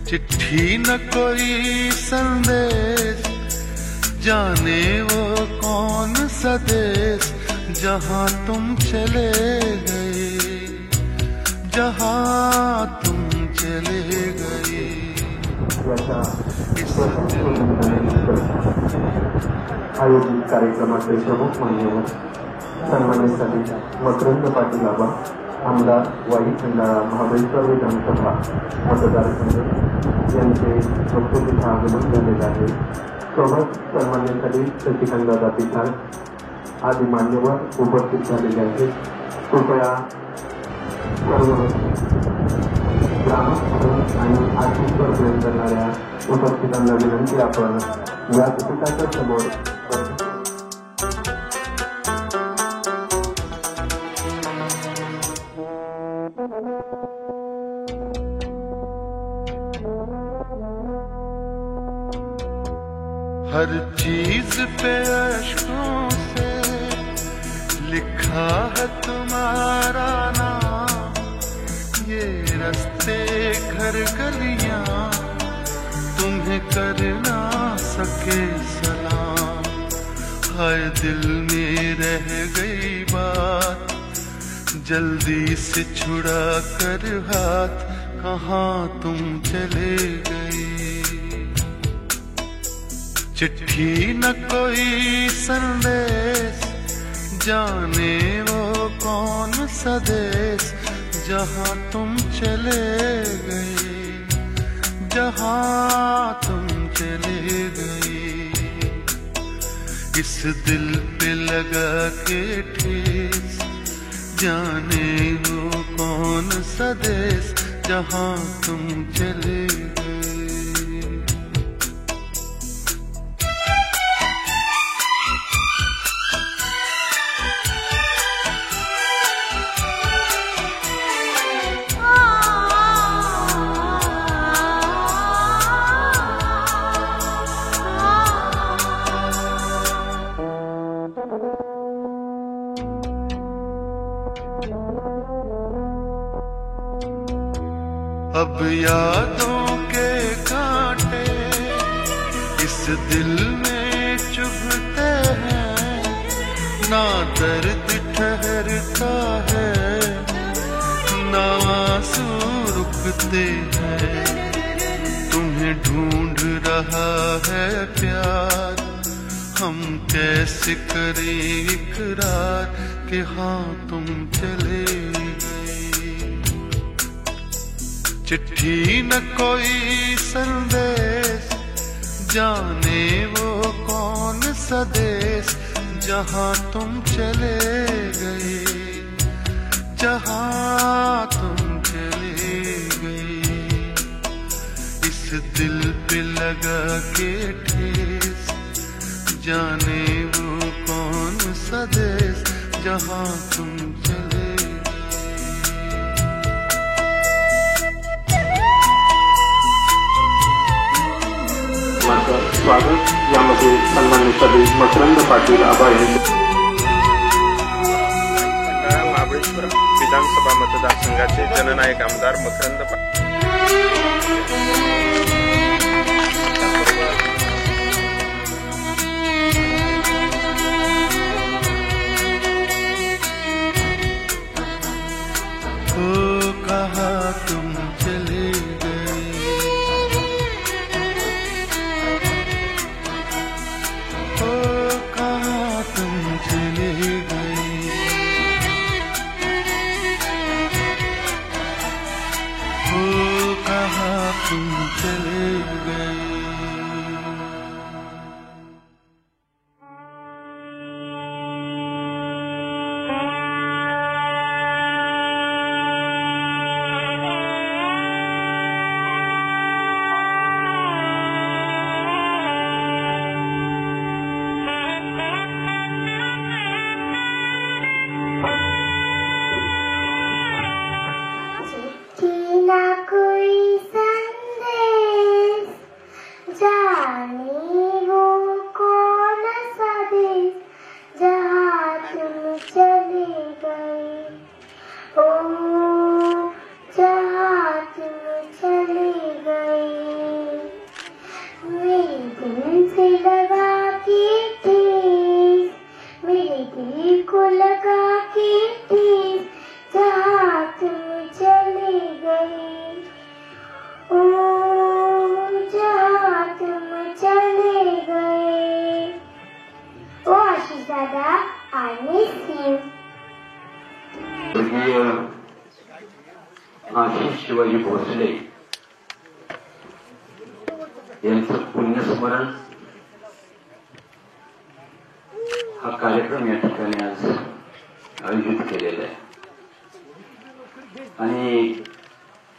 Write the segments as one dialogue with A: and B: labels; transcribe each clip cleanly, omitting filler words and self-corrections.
A: चिट्ठी न कोई संदेश, जाने वो कौन सा देश, जहाँ तुम चले गए, जहाँ तुम चले गए।
B: आयोजित कार्यक्रमाचे प्रमुख मान्यवर सन्मान्य सदस्य मकरंद पाटील आबा, आमदार वाई खंडाळा महाबळेश्वर विधानसभा मतदारसंघ यांचे नुकतेच आगमन झालेले आहे। सोबत सन्मान्य सदस्य शशिकांतदादा पिसाळ आदी मान्यवर उपस्थित झालेले आहेत। कृपया सर्व ग्रामस्थ आणि आर्थिक प्रयत्न करणाऱ्या उपस्थितांना विनंती, आपण व्यासपीठाच्या समोर
A: हर चीज पे अश्कों से लिखा है तुम्हारा नाम, ये रास्ते घर गलियां तुम्हें कर ना सके सलाम। हाय दिल में रह गई बात, जल्दी से छुड़ा कर हाथ, कहाँ तुम चले गए। चिट्ठी न कोई संदेश, जाने वो कौन सा देश, जहाँ तुम चले गए, जहाँ तुम चले गए। इस दिल पे लगा के ठेस, जाने वो कौन सा देश, जहाँ तुम चले गए। अब यादों के कांटे इस दिल में चुभते हैं, ना दर्द ठहरता है, ना आंसू रुकते हैं। तुम्हें ढूंढ रहा है प्यार, हम कैसे करें इकरार कि हाँ तुम चले गए। चिट्ठी न कोई संदेश, जाने वो कौन सा देश, जहाँ तुम चले गए, जहाँ तुम चले गए। इस दिल पे लगा के ठेस, जाने वो कौन सा देश, जहाँ तुम चले।
B: स्वागत यामध्ये सन्मान्य सदस्य मकरंद पाटील आबा यांचे
C: महाबळेश्वर विधानसभा मतदारसंघाचे जननायक आमदार मकरंद पाटील
A: कहाँ तुम चले गए, ओ कहाँ तुम चले गए। ओ कहाँ तुम चले गए।
D: स्वर्गीय आशिष शिवाजी भोसले यांचं पुण्यस्मरण हा कार्यक्रम या ठिकाणी आज आयोजित केलेला आहे आणि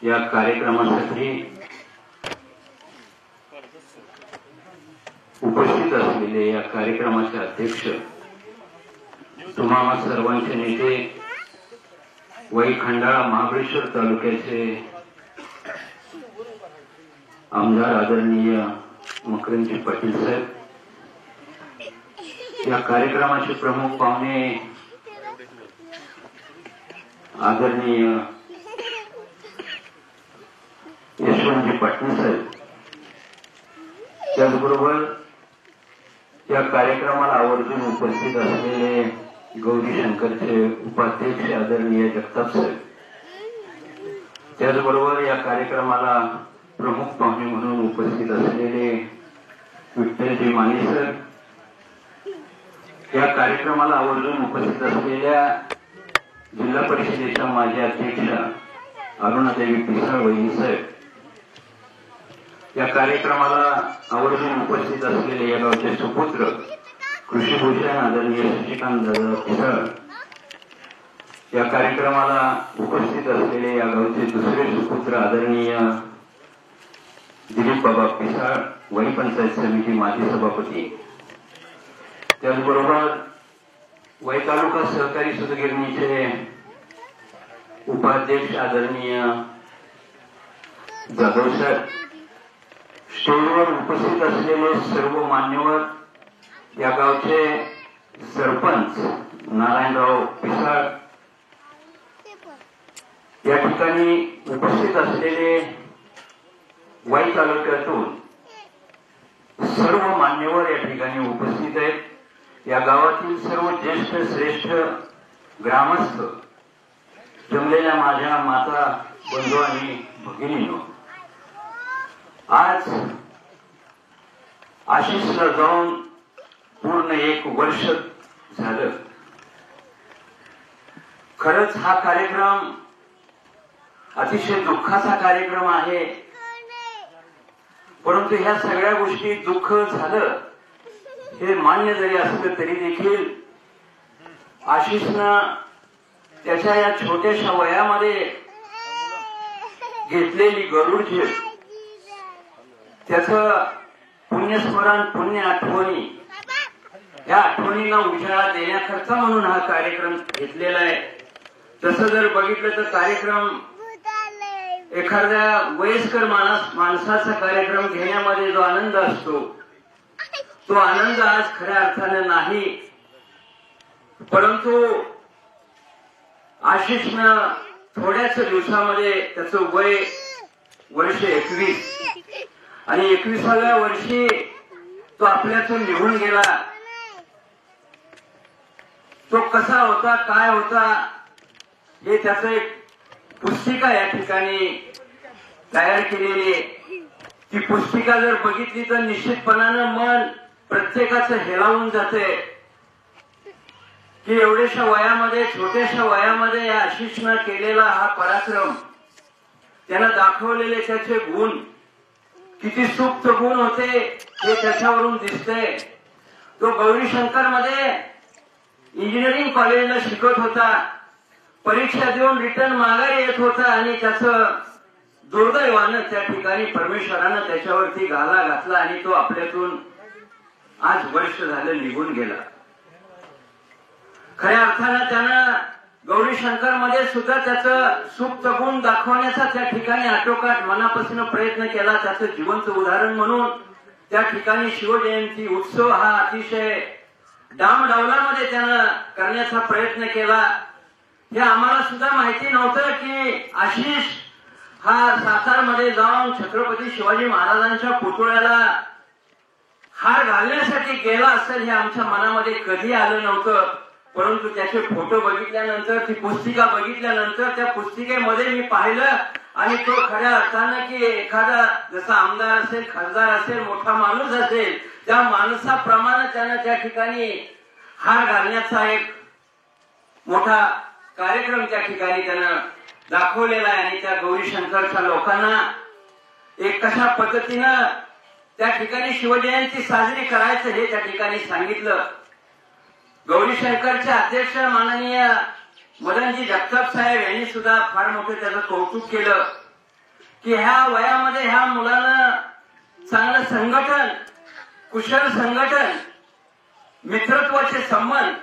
D: या कार्यक्रमासाठी उपस्थित असलेले या कार्यक्रमाचे अध्यक्ष तुम्हा सर्वांचे नेते वै खंडाळा महाबळेश्वर तालुक्याचे आमदार आदरणीय मकरंदजी पाटील साहेब, या कार्यक्रमाचे प्रमुख पाहुणे आदरणीय यशवंतजी पाटील साहेब, त्याचबरोबर या कार्यक्रमाला आवर्जून उपस्थित असलेले गौरी शंकरचे उपाध्यक्ष आदरणीय जगताप साहेब, त्याचबरोबर या कार्यक्रमाला प्रमुख पाहुणे म्हणून उपस्थित असलेले विठ्ठलजी माने सर, या कार्यक्रमाला आवर्जून उपस्थित असलेल्या जिल्हा परिषदेच्या माजी अध्यक्षा अरुणादेवी पिसाळ वहिनी साहेब, या कार्यक्रमाला आवर्जून उपस्थित असलेले या गावचे सुपुत्र कृषीभूषण आदरणीय शशिकांत दादा पिसाळ, या कार्यक्रमाला उपस्थित असलेले या गावचे दुसरे सुपुत्र आदरणीय दिलीप बाबा पिसाळ, वणी पंचायत समिती माजी सभापती, त्याचबरोबर वै तालुका सहकारी सूतगिरणीचे उपाध्यक्ष आदरणीय जाधव साहेब, स्टेजवर उपस्थित असलेले सर्व मान्यवर, या गावचे सरपंच नारायणराव पिसाळ, या ठिकाणी उपस्थित असलेले वाई तालुक्यातून सर्व मान्यवर या ठिकाणी उपस्थित आहेत, या गावातील सर्व ज्येष्ठ श्रेष्ठ ग्रामस्थ, जमलेल्या माझ्या माता बंधू आणि भगिनींनो, आज आशिषला जाऊन पूर्ण 1 वर्ष झालं. खरंच हा कार्यक्रम अतिशय दुःखाचा कार्यक्रम आहे, परंतु ह्या सगळ्या गोष्टी दुःख झालं हे मान्य जरी असलं तरी देखील आशिषनं त्याच्या या छोट्याशा वयामध्ये घेतलेली गरुड झेप, त्याचं पुण्यस्मरण, पुण्य आठवणी, या आठवणींना उजाळा देण्याकरता म्हणून हा कार्यक्रम घेतलेला आहे. तसं जर बघितलं तर कार्यक्रम एखाद्या वयस्कर माणसाचा कार्यक्रम घेण्यामध्ये जो आनंद असतो तो आनंद आज खऱ्या अर्थानं नाही. परंतु आशिषनं थोड्याच दिवसामध्ये त्याचं वय वर्ष 21 आणि 21व्या वर्षी तो आपल्यातून निघून गेला. तो कसा होता, काय होता, हे त्याचं एक पुस्तिका या ठिकाणी तयार केलेली आहे. ती पुस्तिका जर बघितली तर निश्चितपणानं मन प्रत्येकाचं हेलावून जाते की एवढ्याशा वयामध्ये, छोट्याशा वयामध्ये या आशिषनं केलेला हा पराक्रम, त्यानं दाखवलेले त्याचे गुण किती सुप्त गुण होते हे त्याच्यावरून दिसतंय. तो गौरीशंकर मध्ये इंजिनिअरिंग कॉलेजला शिकत होता, परीक्षा देऊन रिटर्न माघारी येत होता आणि त्याचं दुर्दैवानं त्या ठिकाणी परमेश्वरानं त्याच्यावरती घाला घातला आणि तो आपल्यातून आज वर्ष झालं निघून गेला. खऱ्या अर्थानं त्यानं गौरीशंकर मध्ये सुद्धा त्याचं सुप्त गुण दाखवण्याचा त्या ठिकाणी आटोकाट मनापासून प्रयत्न केला. त्याचं जिवंत उदाहरण म्हणून त्या ठिकाणी शिवजयंती उत्सव हा अतिशय डामडावलामध्ये त्यानं करण्याचा प्रयत्न केला. हे आम्हाला सुद्धा माहिती नव्हतं की आशिष हा सातारमध्ये जाऊन छत्रपती शिवाजी महाराजांच्या पुतळ्याला हार घालण्यासाठी गेला असेल हे आमच्या मनामध्ये कधी आलं नव्हतं. परंतु त्याचे फोटो बघितल्यानंतर, ती पुस्तिका बघितल्यानंतर त्या पुस्तिकेमध्ये मी पाहिलं आणि तो खऱ्या अर्थानं की एखादा जसा आमदार असेल, खासदार असेल, मोठा माणूस असेल, त्या माणसाप्रमाणे त्यानं त्या ठिकाणी हार घालण्याचा एक मोठा कार्यक्रम त्या ठिकाणी त्यानं दाखवलेला आहे आणि त्या गौरीशंकरच्या लोकांना एक कशा पद्धतीनं त्या ठिकाणी शिवजयंती साजरी करायचं हे त्या ठिकाणी सांगितलं. गौरीशंकरचे अध्यक्ष माननीय मदनजी जगताप साहेब यांनी सुद्धा फार मोठं त्याचं कौतुक केलं की ह्या वयामध्ये ह्या मुलानं चांगलं संघटन, कुशल संघटन, मित्रत्वाचे संबंध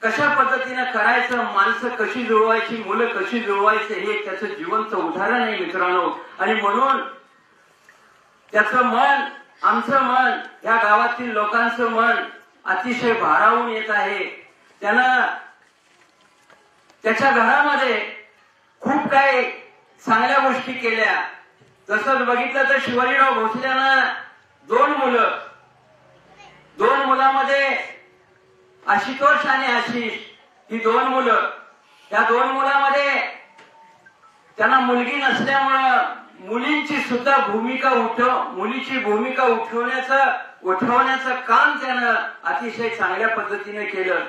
D: कशा पद्धतीनं करायचं, माणसं कशी जुळवायची, मुलं कशी जुळवायचे हे त्याचं जिवंत उदाहरण आहे मित्रांनो. आणि म्हणून त्याचं मन, आमचं मन, या गावातील लोकांचं मन अतिशय भारावून येत आहे. त्यानं त्याच्या घरामध्ये खूप काही चांगल्या गोष्टी केल्या. जसं बघितलं तर शिवाजीराव भोसलेनं दोन मुलामध्ये आशुतोष आणि आशिष ही 2 मुलं. त्या 2 मुलामध्ये त्यांना मुलगी नसल्यामुळं मुलीची भूमिका उठवण्याचं काम त्यानं अतिशय चांगल्या पद्धतीने केलं.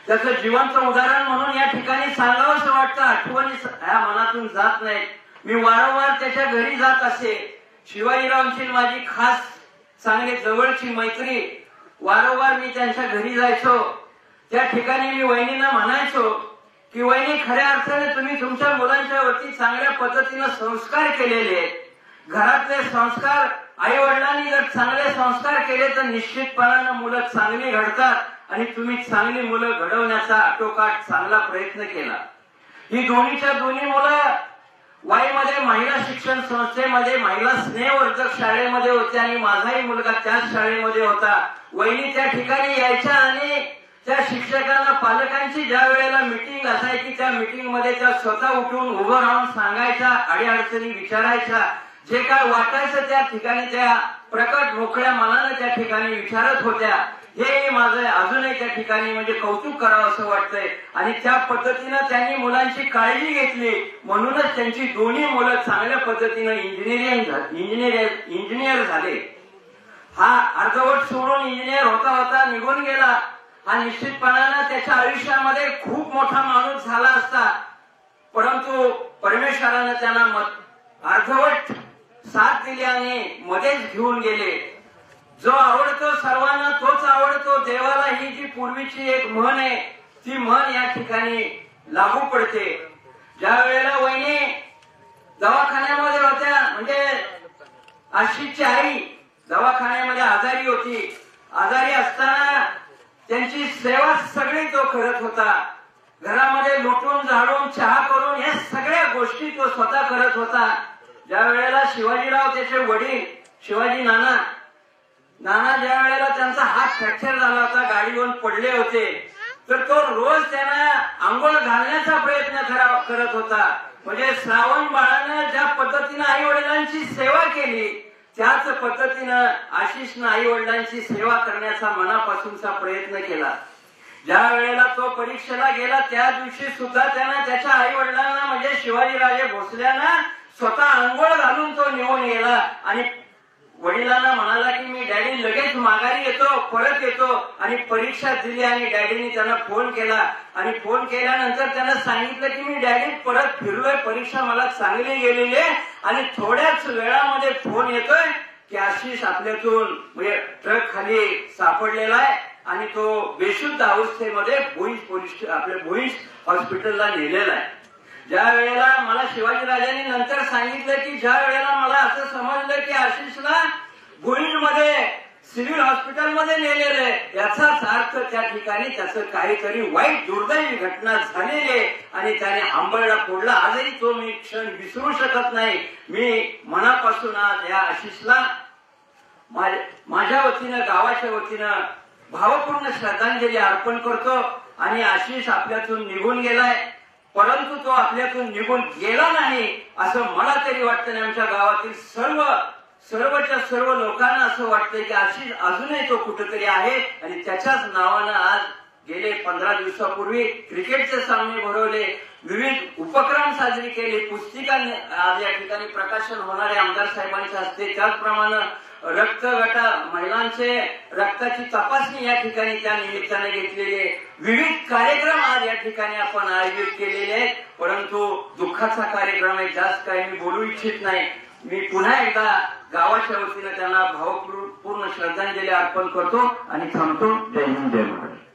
D: त्याचं जिवंत उदाहरण म्हणून या ठिकाणी सांगावंसं वाटतं. आठवणी ह्या मनातून जात नाहीत. मी वारंवार त्याच्या घरी जात असे. शिवाजीरावांची माझी खास चांगली जवळची मैत्री. वारंवार मी त्यांच्या घरी जायचो. त्या ठिकाणी मी वहिनींना म्हणायचो की वहिनी, खऱ्या अर्थाने तुम्ही तुमच्या मुलांच्या वरती चांगल्या पद्धतीनं संस्कार केलेले आहेत. घरातले संस्कार, आई वडिलांनी जर चांगले संस्कार केले तर निश्चितपणानं मुलं चांगली घडतात आणि तुम्ही चांगली मुलं घडवण्याचा आटोकाट चांगला प्रयत्न केला. ही दोन्हीच्या दोन्ही मुलं वाईमध्ये महिला शिक्षण संस्थेमध्ये महिला स्नेहवर्धक शाळेमध्ये होत्या आणि माझाही मुलगा त्याच शाळेमध्ये होता. वहिनी त्या ठिकाणी यायच्या आणि त्या शिक्षकांना, पालकांची ज्या वेळेला मीटिंग असायची त्या मीटिंग मध्ये त्या स्वतः उठून उभं राहून सांगायच्या, अडीअडचणी विचारायच्या, जे काय वाटायचं त्या ठिकाणी त्या प्रकट मोकळ्या मनानं त्या ठिकाणी विचारत होत्या. हे माझं अजूनही त्या ठिकाणी म्हणजे कौतुक करावं असं वाटतंय. आणि त्या पद्धतीनं त्यांनी मुलांची काळजी घेतली. म्हणूनच त्यांची दोन्ही मुलं चांगल्या पद्धतीनं इंजिनियर झाले. हा अर्धवट सोडून इंजिनियर होता निघून गेला. हा निश्चितपणानं त्याच्या आयुष्यामध्ये खूप मोठा माणूस झाला असता, परंतु परमेश्वरानं त्यांना अर्धवट साथ दिली आणि मध्येच घेऊन गेले. जो आवडतो सर्वांना तोच आवडतो देवाला, ही जी पूर्वीची एक म्हण आहे ती म्हण या ठिकाणी लागू पडते. ज्या वेळेला वहिनी दवाखान्यामध्ये होत्या, म्हणजे आशिषची आई दवाखान्यामध्ये आजारी होती. आजारी असताना त्यांची सेवा सगळी तो करत होता. घरामध्ये लुटून झाडून चहा करून या सगळ्या गोष्टी तो स्वतः करत होता. ज्या वेळेला शिवाजीराव, त्याचे वडील शिवाजी नाना ज्या वेळेला त्यांचा हात फ्रॅक्चर झाला होता, गाडीवरून पडले होते, तर तो रोज त्यांना आंघोळ घालण्याचा प्रयत्न करत होता. म्हणजे श्रावण बाळानं ज्या पद्धतीनं आई वडिलांची सेवा केली त्याच पद्धतीनं आशिषनं आई वडिलांची सेवा करण्याचा मनापासूनचा प्रयत्न केला. ज्या वेळेला तो परीक्षेला गेला त्या दिवशी सुद्धा त्यानं त्याच्या आई वडिलांना म्हणजे शिवाजीराजे भोसल्यांना स्वतः आंघोळ घालून तो निघून गेला आणि वडिलांना म्हणाला की मी डॅडी लगेच माघारी येतो, परत येतो. आणि परीक्षा दिली आणि डॅडीने त्यांना फोन केला आणि फोन केल्यानंतर त्यांना सांगितलं की मी डॅडी परत फिरलोय, परीक्षा मला चांगली गेलेली आहे आणि थोड्याच वेळामध्ये फोन येतोय की आशिष आपल्यातून म्हणजे ट्रक खाली सापडलेला आहे आणि तो बेशुद्ध अवस्थेमध्ये भोईंज हॉस्पिटलला नेलेला आहे. ज्या वेळेला मला शिवाजीराजांनी नंतर सांगितलं की ज्या वेळेला मला असं समजलं की आशिषला भोईंजमध्ये सिव्हिल हॉस्पिटलमध्ये नेलेलं आहे, याचाच अर्थ त्या ठिकाणी त्याचं काहीतरी वाईट दुर्दैवी घटना झालेली आहे आणि त्याने आंबळला फोडला. आजही तो मी क्षण विसरू शकत नाही. मी मनापासून आज या आशिषला माझ्या वतीनं, गावाच्या वतीनं भावपूर्ण श्रद्धांजली अर्पण करतो. आणि आशिष आपल्यातून निघून गेलाय, परंतु तो आपल्यातून निघून गेला नाही असं मला तरी वाटतं. आमच्या गावातील सर्वच्या सर्व लोकांना असं वाटतंय की आशिष अजूनही तो कुठेतरी आहे आणि त्याच्याच नावानं आज गेले 15 दिवसापूर्वी क्रिकेटचे सामने भरवले, विविध उपक्रम साजरे केले, पुस्तिका आज या ठिकाणी प्रकाशन होणारे आमदार साहेबांच्या हस्ते, त्याचप्रमाणे रक्त गटा महिलांचे रक्ताची तपासणी या ठिकाणी त्या निमित्ताने घेतलेले विविध कार्यक्रम आज या ठिकाणी आपण आयोजित केलेले आहेत. परंतु दुःखाचा कार्यक्रम आहे, जास्त काही मी बोलू इच्छित नाही. मी पुन्हा एकदा गावाच्या वतीने त्यांना भावपूर्ण श्रद्धांजली अर्पण करतो आणि थांबतो. जय हिंद, जय महाराष्ट्र.